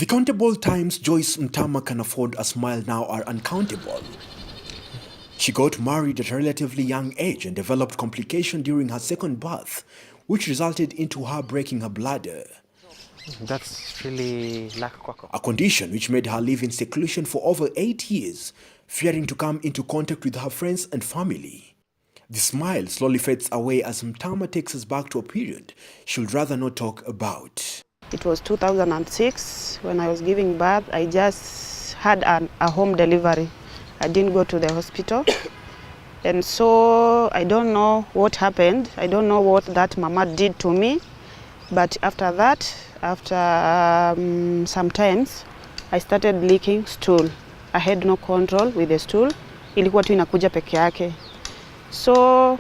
The countable times Joyce Mtama can afford a smile now are uncountable. She got married at a relatively young age and developed complications during her second birth, which resulted into her breaking her bladder. That's really A condition which made her live in seclusion for over 8 years, fearing to come into contact with her friends and family. The smile slowly fades away as Mtama takes us back to a period she would rather not talk about. It was 2006 when I was giving birth. I just had a home delivery. I didn't go to the hospital. And so I don't know what happened. I don't know what that mama did to me. But after that, some times, I started leaking stool. I had no control with the stool. Ilikuwa tu inakuja peke yake. So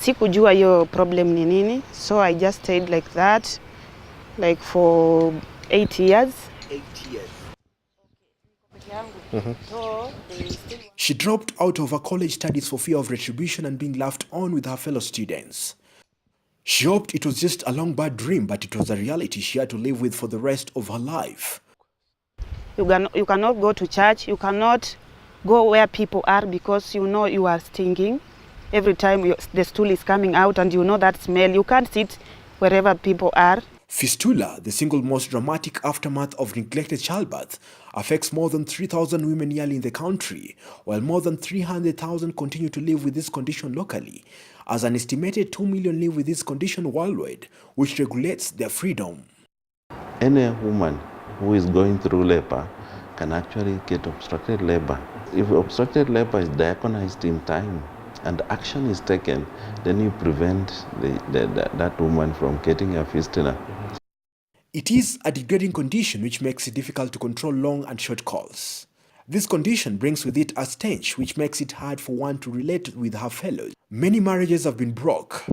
sikujua hiyo problem ni nini. So I just stayed like that, like for 8 years. 8 years. She dropped out of her college studies for fear of retribution and being laughed on with her fellow students. She hoped it was just a long bad dream, but it was a reality she had to live with for the rest of her life. You cannot go to church, you cannot go where people are because you know you are stinking. Every time the stool is coming out and you know that smell, you can't sit wherever people are. Fistula, the single most dramatic aftermath of neglected childbirth, affects more than 3,000 women yearly in the country, while more than 300,000 continue to live with this condition locally, as an estimated 2 million live with this condition worldwide, which regulates their freedom. Any woman who is going through labor can actually get obstructed labor. If obstructed labor is diagnosed in time and action is taken, then you prevent that woman from getting a fistula. It is a degrading condition which makes it difficult to control long and short calls. This condition brings with it a stench which makes it hard for one to relate with her fellows. Many marriages have been broke.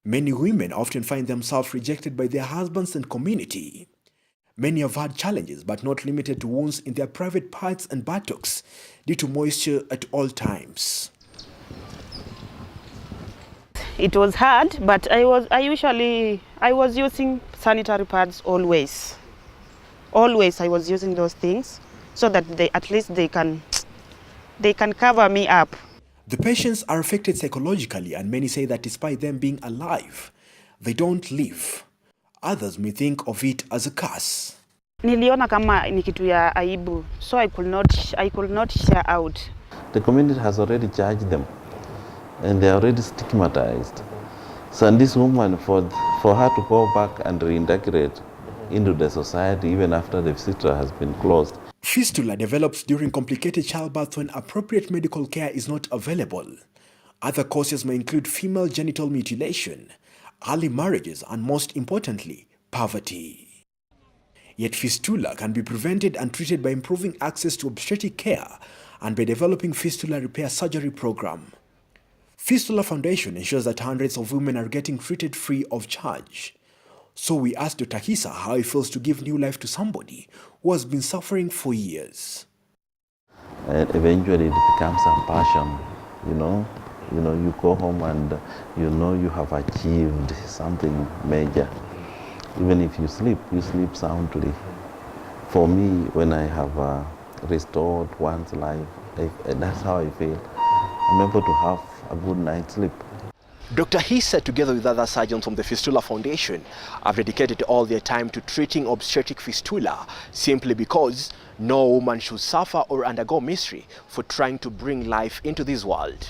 Many women often find themselves rejected by their husbands and community. Many have had challenges, but not limited to wounds in their private parts and buttocks due to moisture at all times. It was hard, but I was using sanitary pads always. Always I was using those things so that at least they can cover me up. The patients are affected psychologically, and many say that despite them being alive, they don't live. Others may think of it as a curse. Niliona kama ni kitu ya aibu, so I could not share out. The community has already judged them, and they are already stigmatized. So and this woman, for her to go back and reintegrate into the society even after the fistula has been closed. Fistula develops during complicated childbirth when appropriate medical care is not available. Other causes may include female genital mutilation, early marriages, and most importantly, poverty. Yet fistula can be prevented and treated by improving access to obstetric care and by developing fistula repair surgery program. Fistula Foundation ensures that hundreds of women are getting treated free of charge. So we asked Dr. Hisa how it feels to give new life to somebody who has been suffering for years. And eventually it becomes a passion, you know, you go home and you know you have achieved something major. Even if you sleep soundly. For me, when I have restored one's life, that's how I feel. I'm able to have a good night's sleep. Dr. Hisa, together with other surgeons from the Fistula Foundation, have dedicated all their time to treating obstetric fistula simply because no woman should suffer or undergo misery for trying to bring life into this world.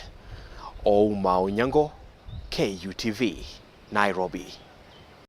Ouma, Onyango, KUTV, Nairobi.